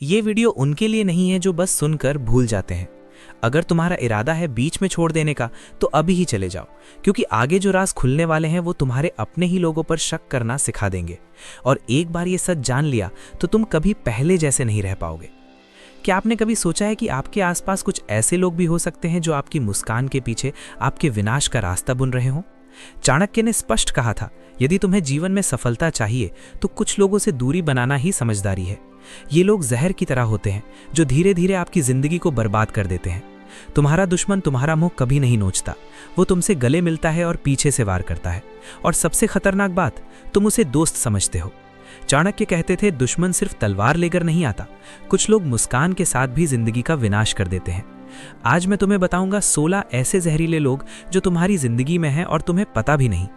ये वीडियो उनके लिए नहीं है जो बस सुनकर भूल जाते हैं। अगर तुम्हारा इरादा है बीच में छोड़ देने का तो अभी ही चले जाओ, क्योंकि आगे जो राज खुलने वाले हैं वो तुम्हारे अपने ही लोगों पर शक करना सिखा देंगे। और एक बार ये सच जान लिया तो तुम कभी पहले जैसे नहीं रह पाओगे। क्या आपने कभी सोचा है कि आपके आसपास कुछ ऐसे लोग भी हो सकते हैं जो आपकी मुस्कान के पीछे आपके विनाश का रास्ता बुन रहे हों? चाणक्य ने स्पष्ट कहा था, यदि तुम्हें जीवन में सफलता चाहिए तो कुछ लोगों से दूरी बनाना ही समझदारी है। ये लोग जहर की तरह होते हैं जो धीरे धीरे आपकी जिंदगी को बर्बाद कर देते हैं। तुम्हारा दुश्मन तुम्हारा मुंह कभी नहीं नोचता, वो तुमसे गले मिलता है और पीछे से वार करता है। और सबसे खतरनाक बात, तुम उसे दोस्त समझते हो। चाणक्य कहते थे, दुश्मन सिर्फ तलवार लेकर नहीं आता, कुछ लोग मुस्कान के साथ भी जिंदगी का विनाश कर देते हैं। आज मैं तुम्हें बताऊंगा 16 ऐसे जहरीले लोग जो तुम्हारी जिंदगी में हैं और तुम्हें पता भी नहीं।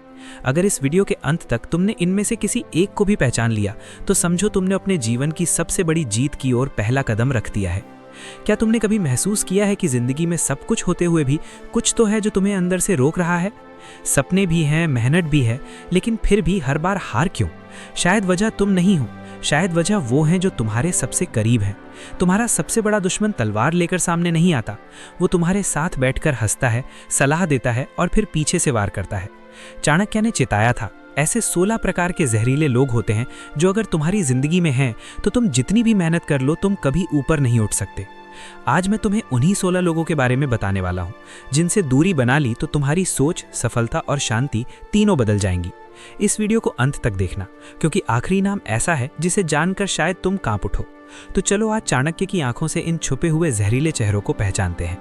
अगर इस वीडियो के अंत तक तुमने इनमें से किसी एक को भी पहचान लिया तो समझो तुमने अपने जीवन की सबसे बड़ी जीत की ओर पहला कदम रख दिया है। क्या तुमने कभी महसूस किया है कि जिंदगी में सब कुछ होते हुए भी कुछ तो है जो तुम्हें अंदर से रोक रहा है? सपने भी हैं, मेहनत भी है, लेकिन फिर भी हर बार हार क्यों? शायद वजह तुम नहीं हो, शायद वजह वो हैं जो तुम्हारे सबसे करीब हैं। तुम्हारा सबसे बड़ा दुश्मन तलवार लेकर सामने नहीं आता, वो तुम्हारे साथ बैठकर हंसता है, सलाह देता है और फिर पीछे से वार करता है। चाणक्य ने चेताया था, ऐसे 16 प्रकार के जहरीले लोग होते हैं जो अगर तुम्हारी जिंदगी में हैं तो तुम जितनी भी मेहनत कर लो तुम कभी ऊपर नहीं उठ सकते। आज मैं तुम्हें उन्हीं 16 लोगों के बारे में बताने वाला हूं, जिनसे दूरी बना ली तो तुम्हारी सोच, सफलता और शांति तीनों बदल जाएंगी। इस वीडियो को अंत तक देखना, क्योंकि आखिरी नाम ऐसा है जिसे जानकर शायद तुम कांप उठो। तो चलो आज चाणक्य की आंखों से इन छुपे हुए जहरीले चेहरों को पहचानते हैं।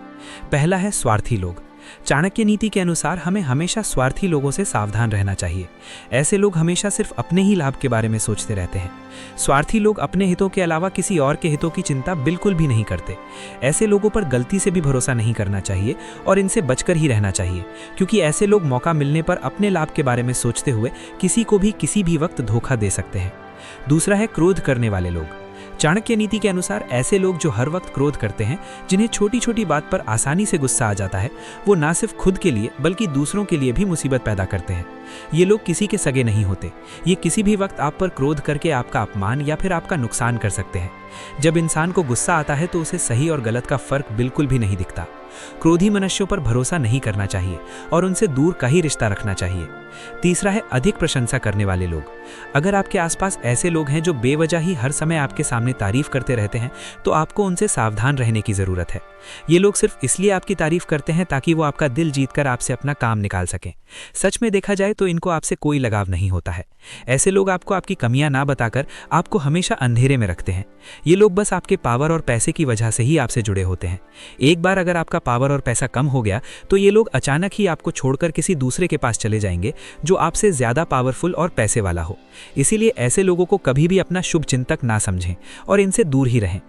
पहला है स्वार्थी लोग। चाणक्य नीति के अनुसार हमें हमेशा स्वार्थी लोगों से सावधान रहना चाहिए। ऐसे लोग हमेशा सिर्फ अपने ही लाभ के बारे में सोचते रहते हैं। स्वार्थी लोग अपने हितों के अलावा किसी और के हितों की चिंता बिल्कुल भी नहीं करते। ऐसे लोगों पर गलती से भी भरोसा नहीं करना चाहिए और इनसे बचकर ही रहना चाहिए, क्योंकि ऐसे लोग मौका मिलने पर अपने लाभ के बारे में सोचते हुए किसी को भी किसी भी वक्त धोखा दे सकते हैं। दूसरा है क्रोध करने वाले लोग। चाणक्य नीति के अनुसार ऐसे लोग जो हर वक्त क्रोध करते हैं, जिन्हें छोटी छोटी बात पर आसानी से गुस्सा आ जाता है, वो ना सिर्फ खुद के लिए बल्कि दूसरों के लिए भी मुसीबत पैदा करते हैं। ये लोग किसी के सगे नहीं होते। ये किसी भी वक्त आप पर क्रोध करके आपका अपमान या फिर आपका नुकसान कर सकते हैं। जब इंसान को गुस्सा आता है तो उसे सही और गलत का फर्क बिल्कुल भी नहीं दिखता। क्रोधी मनुष्यों पर भरोसा नहीं करना चाहिए और उनसे दूर का ही रिश्ता रखना चाहिए। तीसरा है अधिक प्रशंसा करने वाले लोग। अगर आपके आसपास ऐसे लोग हैं जो बेवजह ही हर समय आपके सामने तारीफ करते रहते हैं तो आपको उनसे सावधान रहने की जरूरत है। ये लोग सिर्फ इसलिए आपकी तारीफ करते हैं ताकि वो आपका दिल जीतकर आपसे अपना काम निकाल सकें। सच में देखा जाए तो इनको आपसे कोई लगाव नहीं होता है। ऐसे लोग आपको आपकी कमियां ना बताकर आपको हमेशा अंधेरे में रखते हैं। ये लोग बस आपके पावर और पैसे की वजह से ही आपसे जुड़े होते हैं। एक बार अगर आपका पावर और पैसा कम हो गया तो ये लोग अचानक ही आपको छोड़कर किसी दूसरे के पास चले जाएंगे जो आपसे ज्यादा पावरफुल और पैसे वाला हो। इसीलिए ऐसे लोगों को कभी भी अपना शुभ चिंतक ना समझें और इनसे दूर ही रहें।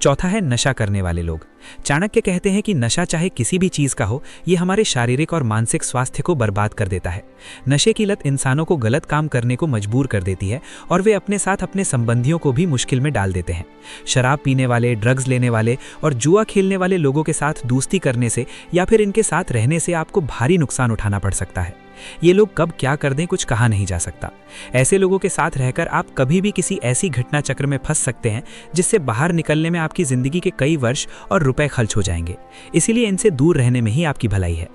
चौथा है नशा करने वाले लोग। चाणक्य कहते हैं कि नशा चाहे किसी भी चीज का हो, ये हमारे शारीरिक और मानसिक स्वास्थ्य को बर्बाद कर देता है। नशे की लत इंसानों को गलत काम करने को मजबूर कर देती है और वे अपने साथ अपने संबंधियों को भी मुश्किल में डाल देते हैं। शराब पीने वाले, ड्रग्स लेने वाले और जुआ खेलने वाले लोगों के साथ दोस्ती करने से या फिर इनके साथ रहने से आपको भारी नुकसान उठाना पड़ सकता है। ये लोग कब क्या कर दें कुछ कहा नहीं जा सकता। ऐसे लोगों के साथ रहकर आप कभी भी किसी ऐसी घटना चक्र में फंस सकते हैं जिससे बाहर निकलने में आपकी जिंदगी के कई वर्ष और रुपए खर्च हो जाएंगे। इसीलिए इनसे दूर रहने में ही आपकी भलाई है।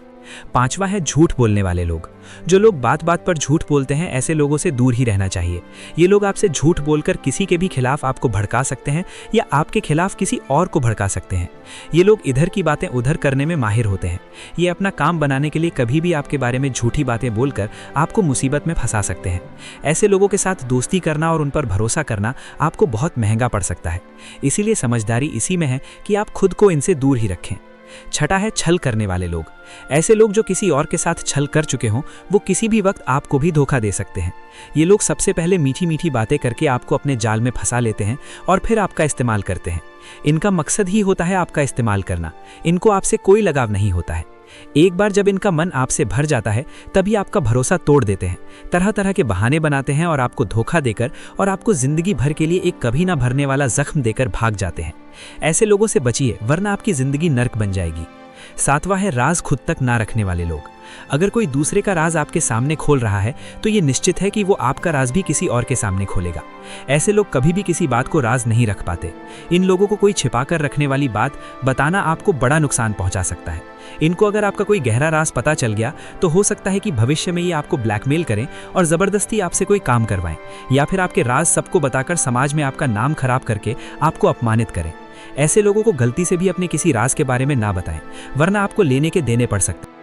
पांचवा है झूठ बोलने वाले लोग। जो लोग बात बात पर झूठ बोलते हैं, ऐसे लोगों से दूर ही रहना चाहिए। ये लोग आपसे झूठ बोलकर किसी के भी खिलाफ आपको भड़का सकते हैं या आपके खिलाफ किसी और को भड़का सकते हैं। ये लोग इधर की बातें उधर करने में माहिर होते हैं। ये अपना काम बनाने के लिए कभी भी आपके बारे में झूठी बातें बोलकर आपको मुसीबत में फंसा सकते हैं। ऐसे लोगों के साथ दोस्ती करना और उन पर भरोसा करना आपको बहुत महंगा पड़ सकता है। इसीलिए समझदारी इसी में है कि आप खुद को इनसे दूर ही रखें। छठा है छल करने वाले लोग। ऐसे लोग जो किसी और के साथ छल कर चुके हों, वो किसी भी वक्त आपको भी धोखा दे सकते हैं। ये लोग सबसे पहले मीठी मीठी बातें करके आपको अपने जाल में फंसा लेते हैं और फिर आपका इस्तेमाल करते हैं। इनका मकसद ही होता है आपका इस्तेमाल करना। इनको आपसे कोई लगाव नहीं होता है। एक बार जब इनका मन आपसे भर जाता है तभी आपका भरोसा तोड़ देते हैं, तरह तरह के बहाने बनाते हैं और आपको धोखा देकर और आपको जिंदगी भर के लिए एक कभी ना भरने वाला जख्म देकर भाग जाते हैं। ऐसे लोगों से बचिए, वरना आपकी जिंदगी नर्क बन जाएगी। सातवां है राज खुद तक ना रखने वाले लोग। अगर कोई दूसरे का राज आपके सामने खोल रहा है तो ये निश्चित है कि वो आपका राज भी किसी और के सामने खोलेगा। ऐसे लोग कभी भी किसी बात को राज नहीं रख पाते। इन लोगों को कोई छिपाकर रखने वाली बात बताना आपको बड़ा नुकसान पहुंचा सकता है। इनको अगर आपका कोई गहरा राज पता चल गया तो हो सकता है कि भविष्य में ये आपको ब्लैकमेल करें और ज़बरदस्ती आपसे कोई काम करवाएं, या फिर आपके राज सबको बताकर समाज में आपका नाम खराब करके आपको अपमानित करें। ऐसे लोगों को गलती से भी अपने किसी राज के बारे में ना बताएं, वरना आपको लेने के देने पड़ सकते हैं।